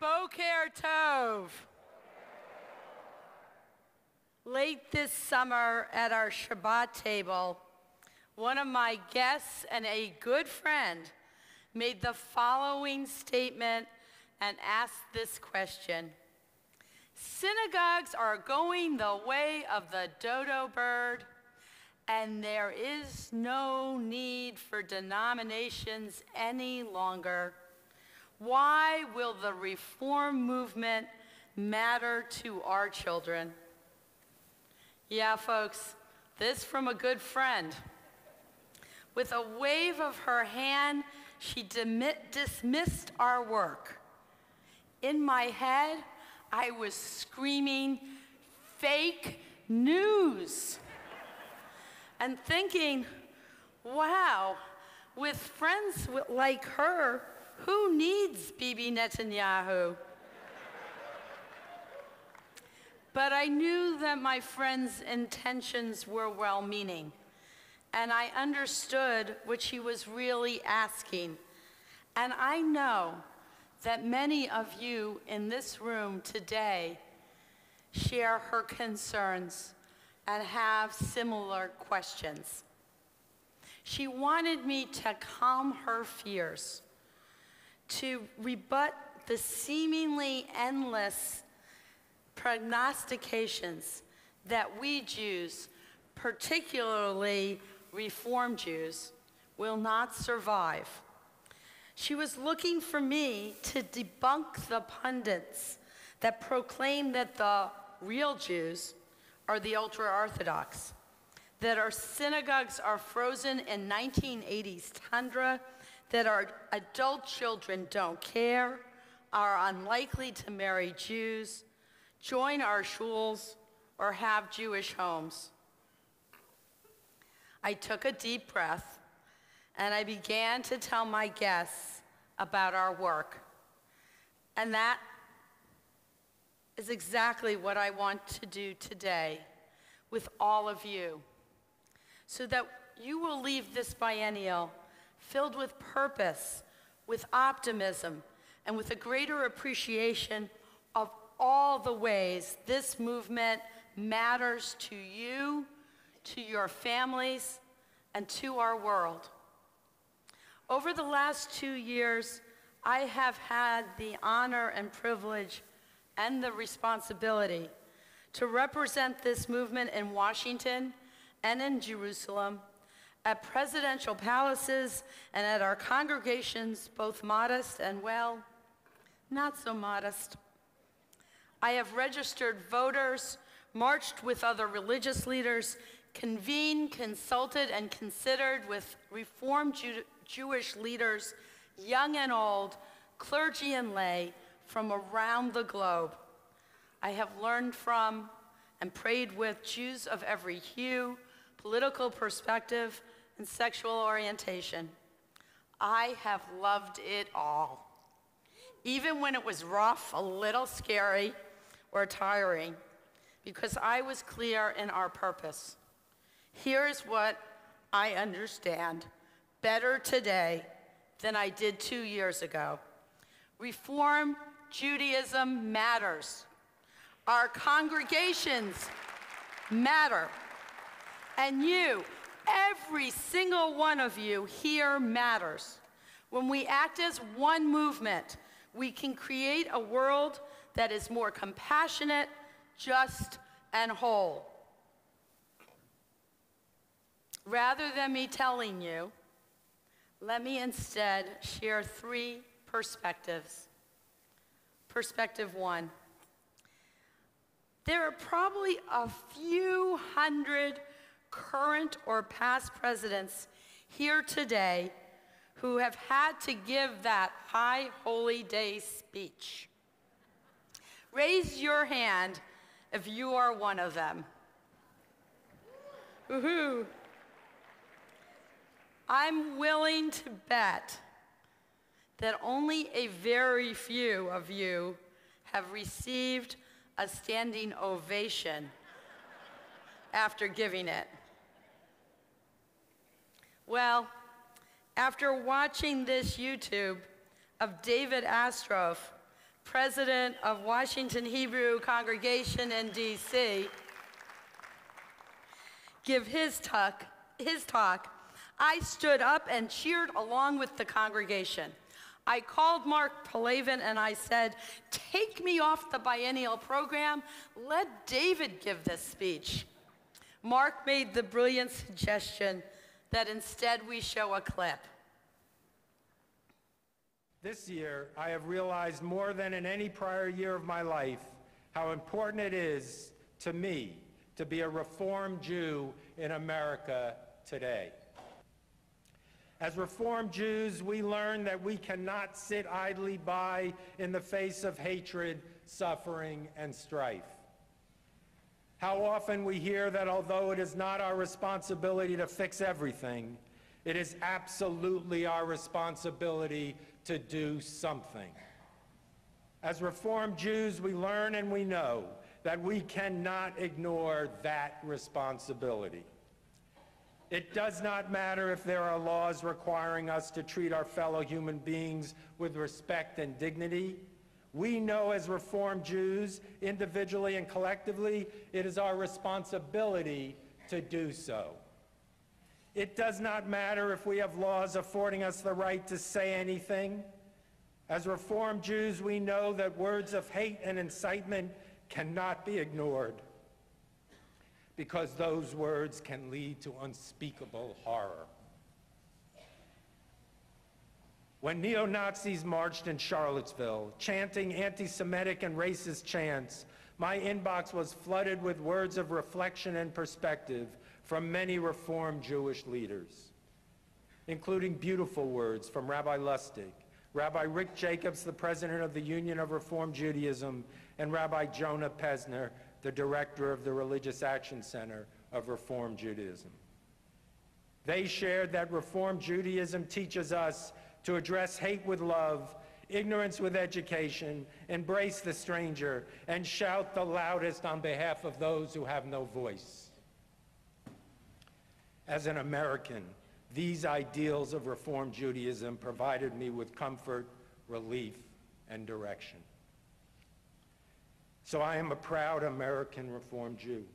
Boker Tov. Late this summer at our Shabbat table, one of my guests and a good friend made the following statement and asked this question. Synagogues are going the way of the dodo bird, and there is no need for denominations any longer. Why will the reform movement matter to our children? Yeah, folks, this from a good friend. With a wave of her hand, she dismissed our work. In my head, I was screaming, fake news, and thinking, wow, with friends like her, who needs Bibi Netanyahu? But I knew that my friend's intentions were well-meaning, and I understood what she was really asking. And I know that many of you in this room today share her concerns and have similar questions. She wanted me to calm her fears, to rebut the seemingly endless prognostications that we Jews, particularly Reform Jews, will not survive. She was looking for me to debunk the pundits that proclaim that the real Jews are the ultra-Orthodox, that our synagogues are frozen in 1980s tundra, that our adult children don't care, are unlikely to marry Jews, join our shuls, or have Jewish homes. I took a deep breath, and I began to tell my guests about our work. And that is exactly what I want to do today with all of you, so that you will leave this biennial filled with purpose, with optimism, and with a greater appreciation of all the ways this movement matters to you, to your families, and to our world. Over the last 2 years, I have had the honor and privilege and the responsibility to represent this movement in Washington and in Jerusalem, at presidential palaces and at our congregations, both modest and, well, not so modest. I have registered voters, marched with other religious leaders, convened, consulted, and considered with Reformed Jewish leaders, young and old, clergy and lay, from around the globe. I have learned from and prayed with Jews of every hue, political perspective, and sexual orientation. I have loved it all, even when it was rough, a little scary, or tiring, because I was clear in our purpose. Here's what I understand better today than I did 2 years ago. Reform Judaism matters. Our congregations matter. And you, every single one of you here matters. When we act as one movement, we can create a world that is more compassionate, just, and whole. Rather than me telling you, let me instead share 3 perspectives. Perspective 1. There are probably a few hundred current or past presidents here today who have had to give that High Holy Day speech. Raise your hand if you are one of them. Woohoo! I'm willing to bet that only a very few of you have received a standing ovation after giving it. Well, after watching this YouTube of David Astrof president of Washington Hebrew Congregation in D.C., give his talk, I stood up and cheered along with the congregation. I called Mark Palavin and I said, "Take me off the Biennial program. Let David give this speech." Mark made the brilliant suggestion that instead we show a clip. This year, I have realized more than in any prior year of my life how important it is to me to be a Reformed Jew in America today. As Reformed Jews, we learn that we cannot sit idly by in the face of hatred, suffering, and strife. How often we hear that although it is not our responsibility to fix everything, it is absolutely our responsibility to do something. As Reformed Jews, we learn and we know that we cannot ignore that responsibility. It does not matter if there are laws requiring us to treat our fellow human beings with respect and dignity. We know as Reformed Jews, individually and collectively, it is our responsibility to do so. It does not matter if we have laws affording us the right to say anything. As Reformed Jews, we know that words of hate and incitement cannot be ignored, because those words can lead to unspeakable horror. When neo-Nazis marched in Charlottesville, chanting anti-Semitic and racist chants, my inbox was flooded with words of reflection and perspective from many Reformed Jewish leaders, including beautiful words from Rabbi Lustig, Rabbi Rick Jacobs, the president of the Union of Reformed Judaism, and Rabbi Jonah Pesner, the director of the Religious Action Center of Reformed Judaism. They shared that Reformed Judaism teaches us to address hate with love, ignorance with education, embrace the stranger, and shout the loudest on behalf of those who have no voice. As an American, these ideals of Reformed Judaism provided me with comfort, relief, and direction. So I am a proud American Reformed Jew.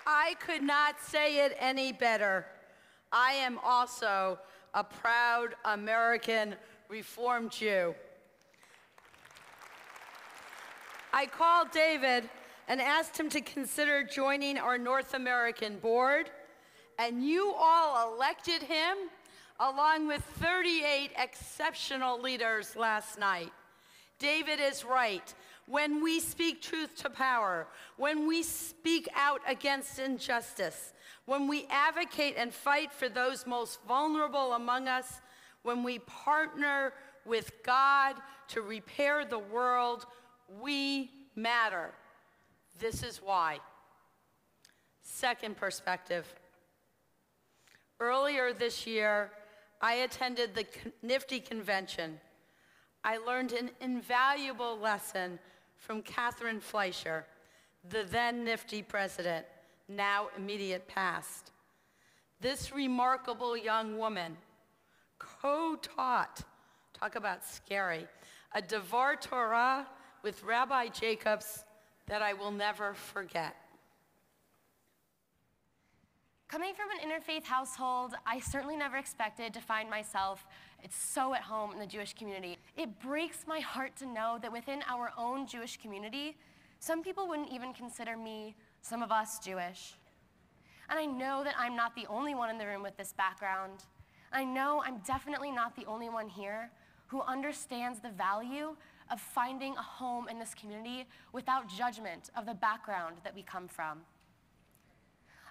I could not say it any better. I am also a proud American Reformed Jew. I called David and asked him to consider joining our North American board, and you all elected him along with 38 exceptional leaders last night. David is right. When we speak truth to power, when we speak out against injustice, when we advocate and fight for those most vulnerable among us, when we partner with God to repair the world, we matter. This is why. Second perspective. Earlier this year, I attended the NIFTY convention. I learned an invaluable lesson from Catherine Fleischer, the then NIFTY president, now immediate past. This remarkable young woman co-taught, talk about scary, a Devar Torah with Rabbi Jacobs that I will never forget. Coming from an interfaith household, I certainly never expected to find myself so at home in the Jewish community. It breaks my heart to know that within our own Jewish community, some people wouldn't even consider me, some of us, Jewish. And I know that I'm not the only one in the room with this background. I know I'm definitely not the only one here who understands the value of finding a home in this community without judgment of the background that we come from.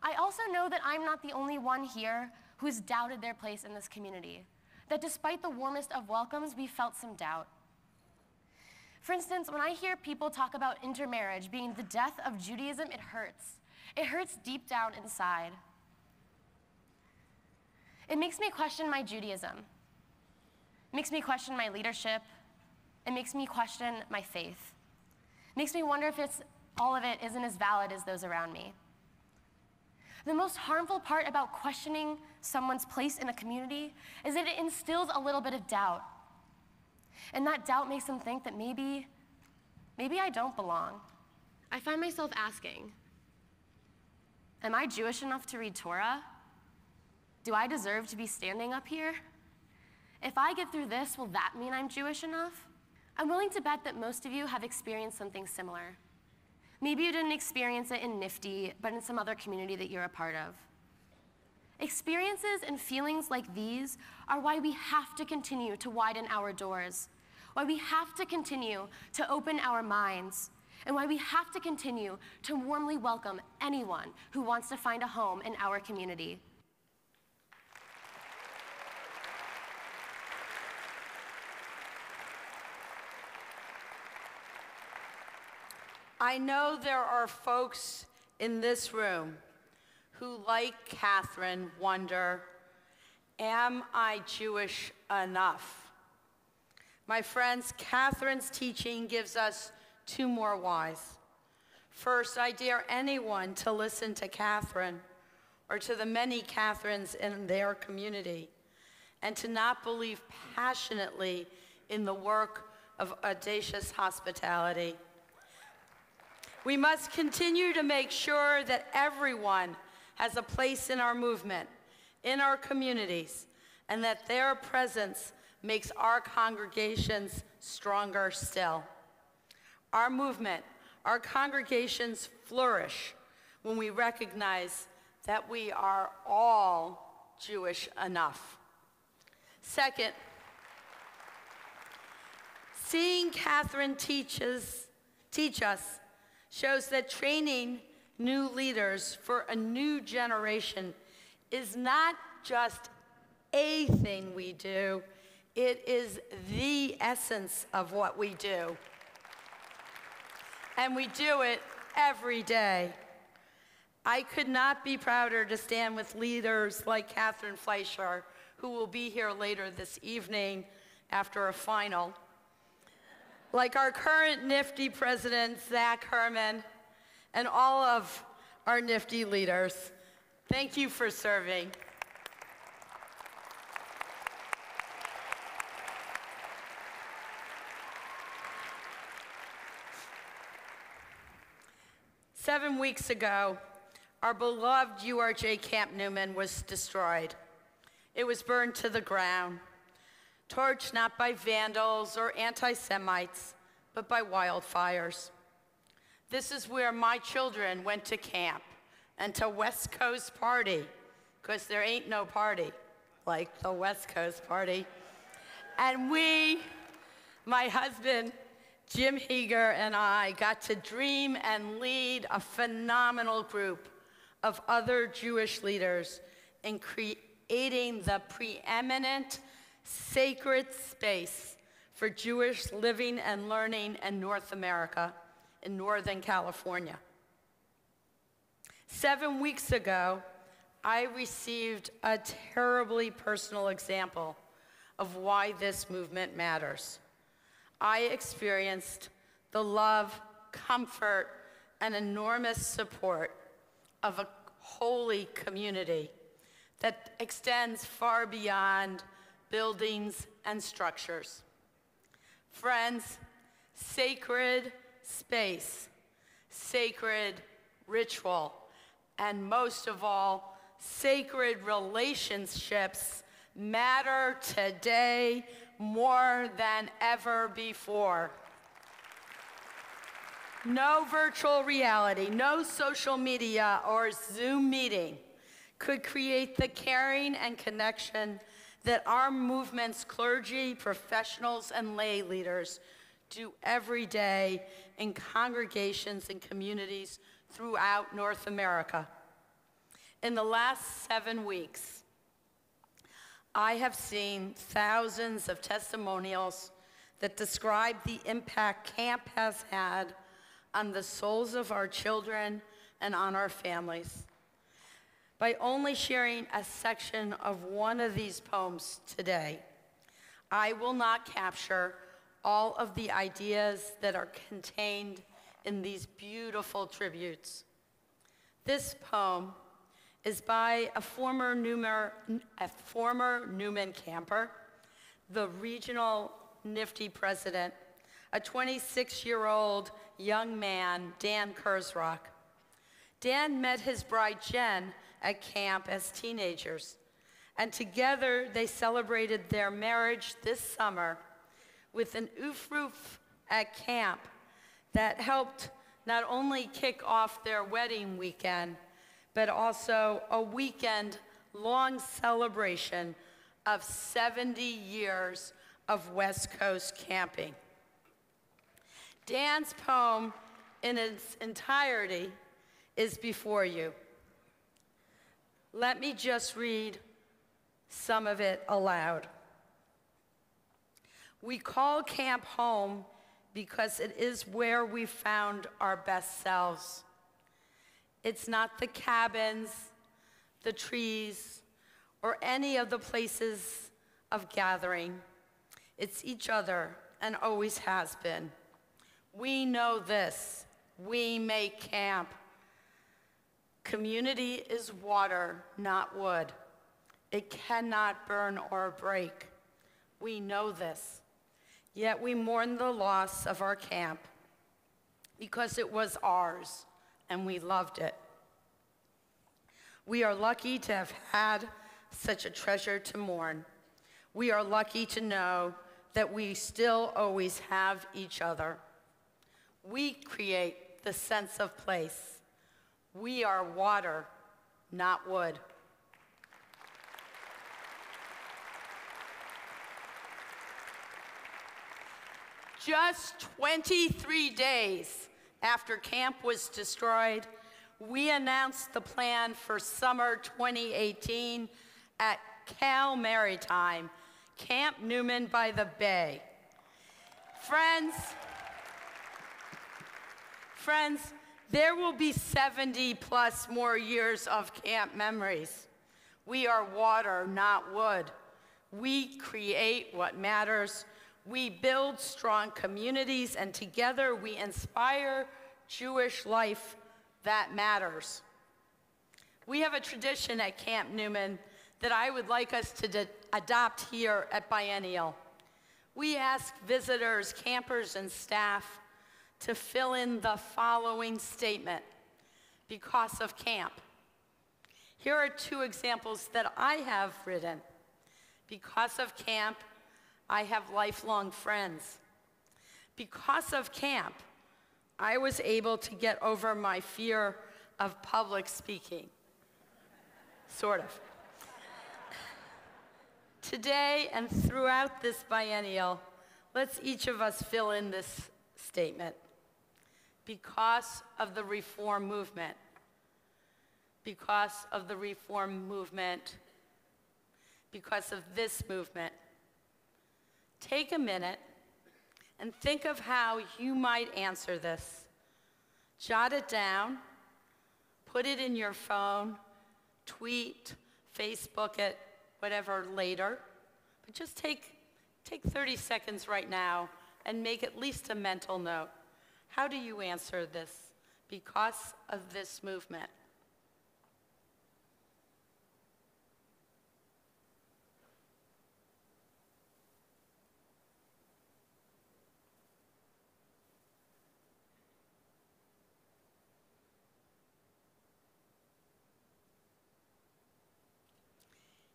I also know that I'm not the only one here who's doubted their place in this community, that despite the warmest of welcomes, we felt some doubt. For instance, when I hear people talk about intermarriage being the death of Judaism, it hurts. It hurts deep down inside. It makes me question my Judaism. It makes me question my leadership. It makes me question my faith. It makes me wonder if all of it isn't as valid as those around me. The most harmful part about questioning someone's place in a community is that it instills a little bit of doubt. And that doubt makes them think that maybe I don't belong. I find myself asking, am I Jewish enough to read Torah? Do I deserve to be standing up here? If I get through this, will that mean I'm Jewish enough? I'm willing to bet that most of you have experienced something similar. Maybe you didn't experience it in NIFTY, but in some other community that you're a part of. Experiences and feelings like these are why we have to continue to widen our doors, why we have to continue to open our minds, and why we have to continue to warmly welcome anyone who wants to find a home in our community. I know there are folks in this room who, like Catherine, wonder, am I Jewish enough? My friends, Catherine's teaching gives us two more whys. First, I dare anyone to listen to Catherine or to the many Catherines in their community and to not believe passionately in the work of audacious hospitality. We must continue to make sure that everyone has a place in our movement, in our communities, and that their presence makes our congregations stronger still. Our movement, our congregations flourish when we recognize that we are all Jewish enough. Second, seeing Catherine teach us shows that training new leaders for a new generation is not just a thing we do, it is the essence of what we do. And we do it every day. I could not be prouder to stand with leaders like Catherine Fleischer, who will be here later this evening after a final, like our current NIFTY president, Zach Herman, and all of our NIFTY leaders. Thank you for serving. Seven weeks ago, our beloved URJ Camp Newman was destroyed. It was burned to the ground, torched not by vandals or anti-Semites, but by wildfires. This is where my children went to camp and to West Coast Party, because there ain't no party like the West Coast Party. And we, my husband, Jim Heeger, and I got to dream and lead a phenomenal group of other Jewish leaders in creating the preeminent sacred space for Jewish living and learning in North America, in Northern California. 7 weeks ago, I received a terribly personal example of why this movement matters. I experienced the love, comfort, and enormous support of a holy community that extends far beyond buildings and structures. Friends, sacred space, sacred ritual, and most of all, sacred relationships matter today more than ever before. No virtual reality, no social media or Zoom meeting could create the caring and connection that our movement's clergy, professionals, and lay leaders do every day in congregations and communities throughout North America. In the last 7 weeks, I have seen thousands of testimonials that describe the impact camp has had on the souls of our children and on our families. By only sharing a section of one of these poems today, I will not capture all of the ideas that are contained in these beautiful tributes. This poem is by a former Newman camper, the regional NIFTY president, a 26-year-old young man, Dan Kurzrock. Dan met his bride, Jen, at camp as teenagers, and together they celebrated their marriage this summer with an oof roof at camp that helped not only kick off their wedding weekend, but also a weekend-long celebration of 70 years of West Coast camping. Dan's poem in its entirety is before you. Let me just read some of it aloud. We call camp home because it is where we found our best selves. It's not the cabins, the trees, or any of the places of gathering. It's each other and always has been. We know this. We make camp. Community is water, not wood. It cannot burn or break. We know this. Yet we mourn the loss of our camp because it was ours and we loved it. We are lucky to have had such a treasure to mourn. We are lucky to know that we still always have each other. We create the sense of place. We are water, not wood. Just 23 days after camp was destroyed, we announced the plan for summer 2018 at Cal Maritime, Camp Newman by the Bay. Friends, there will be 70 plus more years of camp memories. We are water, not wood. We create what matters. We build strong communities, and together we inspire Jewish life that matters. We have a tradition at Camp Newman that I would like us to adopt here at Biennial. We ask visitors, campers, and staff to fill in the following statement: because of camp. Here are two examples that I have written. Because of camp, I have lifelong friends. Because of camp, I was able to get over my fear of public speaking. Sort of. Today and throughout this biennial, let's each of us fill in this statement. Because of the reform movement. Because of the reform movement. Because of this movement. Take a minute and think of how you might answer this. Jot it down, put it in your phone, tweet, Facebook it, whatever later. But just take 30 seconds right now and make at least a mental note. How do you answer this? Because of this movement.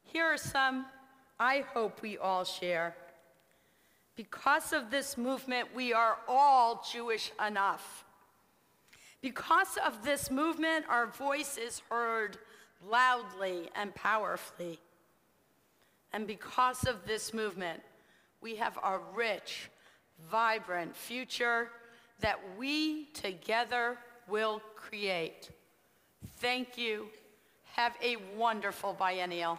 Here are some I hope we all share. Because of this movement, we are all Jewish enough. Because of this movement, our voice is heard loudly and powerfully. And because of this movement, we have a rich, vibrant future that we together will create. Thank you. Have a wonderful biennial.